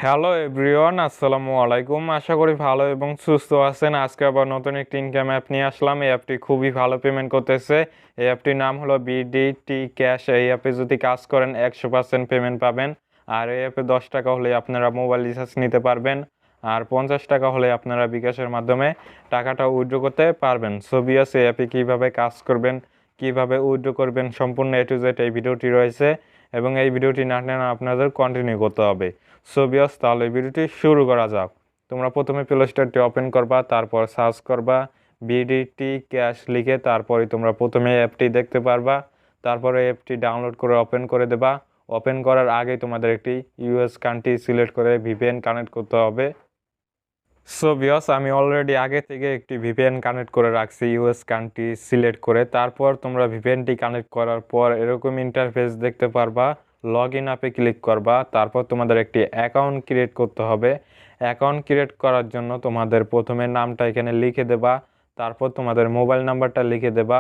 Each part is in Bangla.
হ্যালো এভরিওয়ান, আসসালামু আলাইকুম। আশা করি ভালো এবং সুস্থ আছেন। আজকে আবার নতুন একটি ইনকাম অ্যাপ নিয়ে আসলাম। এই অ্যাপটি খুবই ভালো পেমেন্ট করতেছে। এই অ্যাপটির নাম হলো বিডিটি ক্যাশ। এই অ্যাপে যদি কাজ করেন 100% পেমেন্ট পাবেন। আর এই অ্যাপে 10 টাকা হলে আপনারা মোবাইল রিচার্জ নিতে পারবেন। আর 50 টাকা হলে আপনারা বিকাশের মাধ্যমে টাকাটা উইথড্র করতে পারবেন। সো ভিউয়ার্স, এই অ্যাপে কীভাবে কাজ করবেন, কীভাবে উইথড্র করবেন, সম্পূর্ণ এ টু জেড এই ভিডিওটি রয়েছে। এবং এই ভিডিওটি না টেনে আপনাদের কন্টিনিউ করতে হবে। সো ভিউয়ার্স, তাহলে ভিডিওটি শুরু করা যাক। তোমরা প্রথমে প্লে স্টোরটি ওপেন করবা, তারপর সার্চ করবা বিডিটি ক্যাশ লিখে। তারপরে তোমরা প্রথমে অ্যাপটি দেখতে পারবা। তারপরে অ্যাপটি ডাউনলোড করে ওপেন করে দেবা। ওপেন করার আগে তোমাদের একটি ইউএস কান্ট্রি সিলেক্ট করে ভিপিএন কানেক্ট করতে হবে। সো ভিউয়ার্স, আমি অলরেডি আগে থেকে একটি ভিপিএন কানেক্ট করে রাখছি ইউএস কান্ট্রি সিলেক্ট করে। তারপর তোমরা ভিপিএনটি কানেক্ট করার পর এরকম ইন্টারফেস দেখতে পারবা। লগ ইন অ্যাপে ক্লিক করবা। তারপর তোমাদের একটি অ্যাকাউন্ট ক্রিয়েট করতে হবে। অ্যাকাউন্ট ক্রিয়েট করার জন্য তোমাদের প্রথমে নামটা এখানে লিখে দেবা। তারপর তোমাদের মোবাইল নাম্বারটা লিখে দেবা।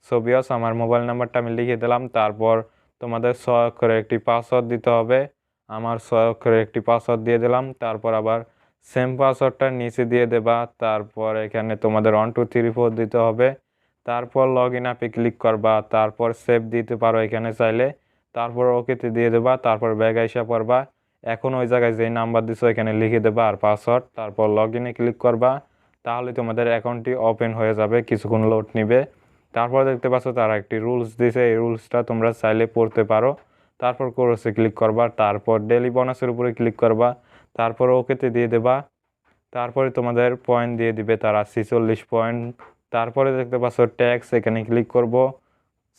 সো ভিউয়ার্স, আমার মোবাইল নাম্বারটা আমি লিখে দিলাম। তারপর তোমাদের 6 অক্ষরের একটি পাসওয়ার্ড দিতে হবে। আমার 6 অক্ষরের একটি পাসওয়ার্ড দিয়ে দিলাম। তারপর আবার সেম পাসওয়ার্ডটা নিচে দিয়ে দেবা। তারপর এখানে তোমাদের 1 2 3 4 দিতে হবে। তারপর লগ ইন অ্যাপে ক্লিক করবা। তারপর সেভ দিতে পারো এখানে চাইলে। তারপর ওকেতে দিয়ে দেবা। তারপর ব্যাগ আইসা পড়বা। এখন ওই জায়গায় যেই নাম্বার দিছো এখানে লিখে দেবা আর পাসওয়ার্ড। তারপর লগ ইনে ক্লিক করবা। তাহলে তোমাদের অ্যাকাউন্টটি ওপেন হয়ে যাবে। কিছুক্ষণ লোড নিবে। তারপর দেখতে পাচ্ছ তারা একটি রুলস দিছে। এই রুলসটা তোমরা চাইলে পড়তে পারো। তারপর কোর্সে ক্লিক করবা। তারপর ডেলি বোনাসের উপরে ক্লিক করবা। তারপর ওকেতে দিয়ে দেবা। তারপরে তোমাদের পয়েন্ট দিয়ে দিবে তারা 46 পয়েন্ট। তারপরে দেখতে পাচ্ছ ট্যাক্স, এখানে ক্লিক করব।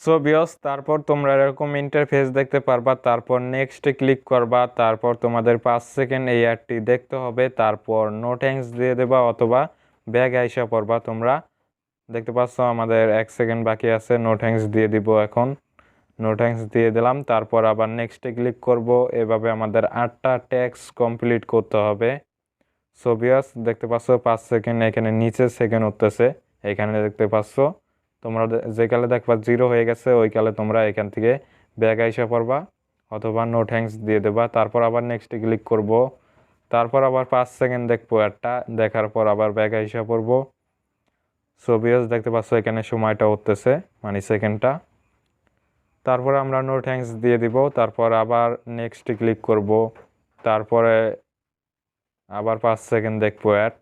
সো ভিউয়ার্স, তারপর তোমরা এরকম ইন্টারফেস দেখতে পারবা। তারপর নেক্সটে ক্লিক করবা। তারপর তোমাদের 5 সেকেন্ড এই অ্যাডটি দেখতে হবে। তারপর নো থ্যাঙ্কস দিয়ে দেবা অথবা ব্যাগ আইসা পড়বা। তোমরা দেখতে পাচ্ছ আমাদের 1 সেকেন্ড বাকি আছে। নো থ্যাঙ্কস দিয়ে দিব। এখন নো থ্যাঙ্কস দিয়ে দিলাম। তারপর আবার নেক্সটে ক্লিক করব। এভাবে আমাদের 8টা ট্যাক্স কমপ্লিট করতে হবে। সো ভিউয়ার্স, দেখতে পাচ্ছ 5 সেকেন্ড এখানে নিচে সেকেন্ড উঠতেছে। এখানে দেখতে পাচ্ছ তোমরা যে কালে দেখবা 0 হয়ে গেছে, ওই কালে তোমরা এখান থেকে ব্যাগ আইসা পড়বা অথবা নো থ্যাঙ্কস দিয়ে দেবা। তারপর আবার নেক্সটে ক্লিক করব। তারপর আবার 5 সেকেন্ড দেখবো একটা, দেখার পর আবার ব্যাগ আইসা পড়ব। সো ভিউয়ার্স, দেখতে পাচ্ছ এখানে সময়টা উঠতেছে, মানে সেকেন্ডটা। তারপর আমরা নো থ্যাঙ্কস দিয়ে দিব। তারপর আবার নেক্সটে ক্লিক করব। তারপরে আবার 5 সেকেন্ড দেখবো অ্যাড।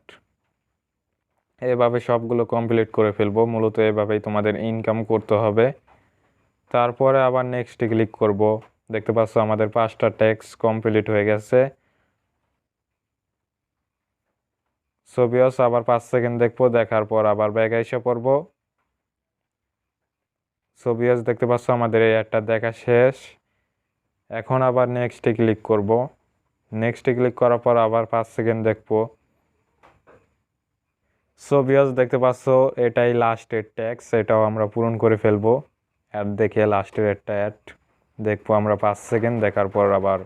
এভাবে সবগুলো কমপ্লিট করে ফেলবো। মূলত এভাবেই তোমাদের ইনকাম করতে হবে। তারপরে আবার নেক্সটে ক্লিক করব। দেখতে পাচ্ছ আমাদের 5টা ট্যাক্স কমপ্লিট হয়ে গেছে। সো ভিউয়ার্স, আবার 5 সেকেন্ড দেখবো, দেখার পর আবার ব্যাগ আইসা পড়ব। সো ভিউয়ার্স, দেখতে পাচ্ছ আমাদের এই অ্যাডটা দেখা শেষ। এখন আবার নেক্সটে ক্লিক করব। নেক্সটে ক্লিক করার পর আবার 5 সেকেন্ড দেখবো। সো ভিউয়ার্স, দেখতে পাচ্ছ এটাই লাস্টের ট্যাক্স, এটাও আমরা পূরণ করে ফেলবো। অ্যাড দেখে লাস্টের একটা অ্যাড দেখবো আমরা 5 সেকেন্ড দেখার পর আবার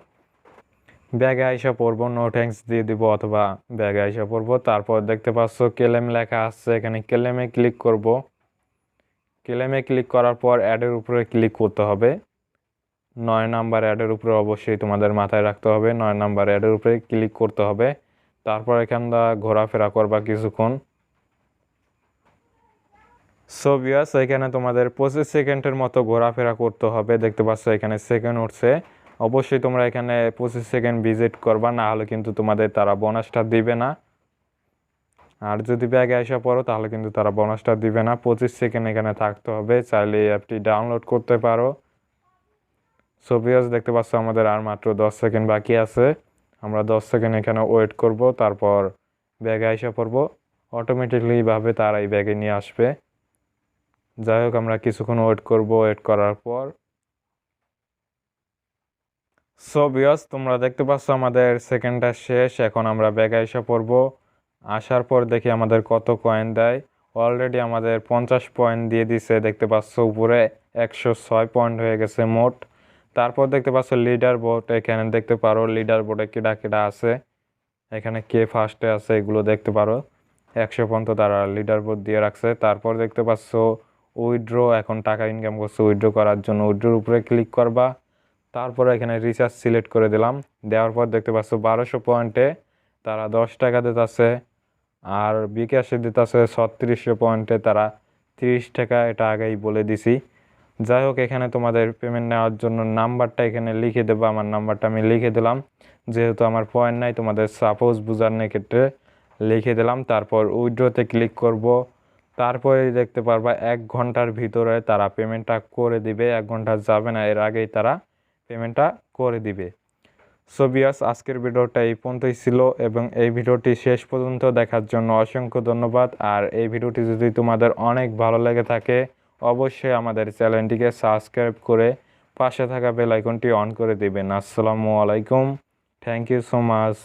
ব্যাগে আইসা পড়বো। নো থ্যাঙ্কস দিয়ে দিব অথবা ব্যাগে আইসা পড়বো। তারপর দেখতে পাচ্ছ ক্লেম লেখা আছে, এখানে ক্লেমে ক্লিক করব। ক্লেমে ক্লিক করার পর অ্যাডের উপরে ক্লিক করতে হবে। 9 নাম্বার অ্যাডের উপরে অবশ্যই তোমাদের মাথায় রাখতে হবে। 9 নাম্বার অ্যাডের উপরে ক্লিক করতে হবে। তারপর এখানটা ঘোরাফেরা করবা কিছুক্ষণ। সো ভিউয়ার্স, এখানে তোমাদের 25 সেকেন্ডের মতো ঘোরাফেরা করতে হবে। দেখতে পাচ্ছ এখানে সেকেন্ড উঠছে। অবশ্যই তোমরা এখানে 25 সেকেন্ড ভিজিট করবা, না হলে কিন্তু তোমাদের তারা বোনাসটা দিবে না। আর যদি ব্যাগে আসা পড়ো তাহলে কিন্তু তারা বোনাসটা দিবে না। 25 সেকেন্ড এখানে থাকতে হবে। চাইলে এই অ্যাপটি ডাউনলোড করতে পারো। সো ভিউয়ার্স, দেখতে পাচ্ছ আমাদের আর মাত্র 10 সেকেন্ড বাকি আছে। আমরা 10 সেকেন্ড এখানে ওয়েট করব। তারপর ব্যাগে আসা পড়বো। অটোমেটিকলিভাবে তারা এই ব্যাগে নিয়ে আসবে। যাই হোক, আমরা কিছুক্ষণ ওয়েট করব। ওয়েট করার পর সো ভিউয়ার্স, তোমরা দেখতে পাচ্ছ আমাদের সেকেন্ডটা শেষ। এখন আমরা ব্যাগে এসে পড়ব। আসার পর দেখি আমাদের কত কয়েন দেয়। অলরেডি আমাদের 50 পয়েন্ট দিয়ে দিছে। দেখতে পাচ্ছ উপরে 106 পয়েন্ট হয়ে গেছে মোট। তারপর দেখতে পাচ্ছ লিডার বোর্ড, এখানে দেখতে পারো লিডার বোর্ডে কেডা কেডা আছে, এখানে কে ফার্স্টে আছে এগুলো দেখতে পারো। 100 পর্যন্ত তারা লিডার বোর্ড দিয়ে রাখছে। তারপর দেখতে পাচ্ছ উইথড্র, এখন টাকা ইনকাম করছে। উইথড্র করার জন্য উইথড্রোর উপরে ক্লিক করবা। তারপরে এখানে রিচার্জ সিলেক্ট করে দিলাম। দেওয়ার পর দেখতে পাচ্ছ 1200 পয়েন্টে তারা 10 টাকা দিতেছে, আর বিকাশে দিতেছে 3600 পয়েন্টে তারা 30 টাকা, এটা আগেই বলে দিছি। যাই হোক, এখানে তোমাদের পেমেন্ট নেওয়ার জন্য নাম্বারটা এখানে লিখে দেবো। আমার নাম্বারটা আমি লিখে দিলাম, যেহেতু আমার পয়েন্ট নাই তোমাদের সাপোজ বোঝানোর ক্ষেত্রে লিখে দিলাম। তারপর উইথড্রতে ক্লিক করব। তারপরে দেখতে পারবা 1 ঘন্টার ভিতরে তারা পেমেন্টটা করে দিবে। 1 ঘন্টা যাবে না, এর আগেই তারা পেমেন্টটা করে দিবে। সো ভিউয়ার্স, আজকের ভিডিওটা এই পর্যন্তই ছিল, এবং এই ভিডিওটি শেষ পর্যন্ত দেখার জন্য অসংখ্য ধন্যবাদ। আর এই ভিডিওটি যদি তোমাদের অনেক ভালো লেগে থাকে, অবশ্যই আমাদের চ্যানেলটিকে সাবস্ক্রাইব করে পাশে থাকা বেল আইকনটি অন করে দিবেন। আসসালামু আলাইকুম, থ্যাংক ইউ সো মাচ।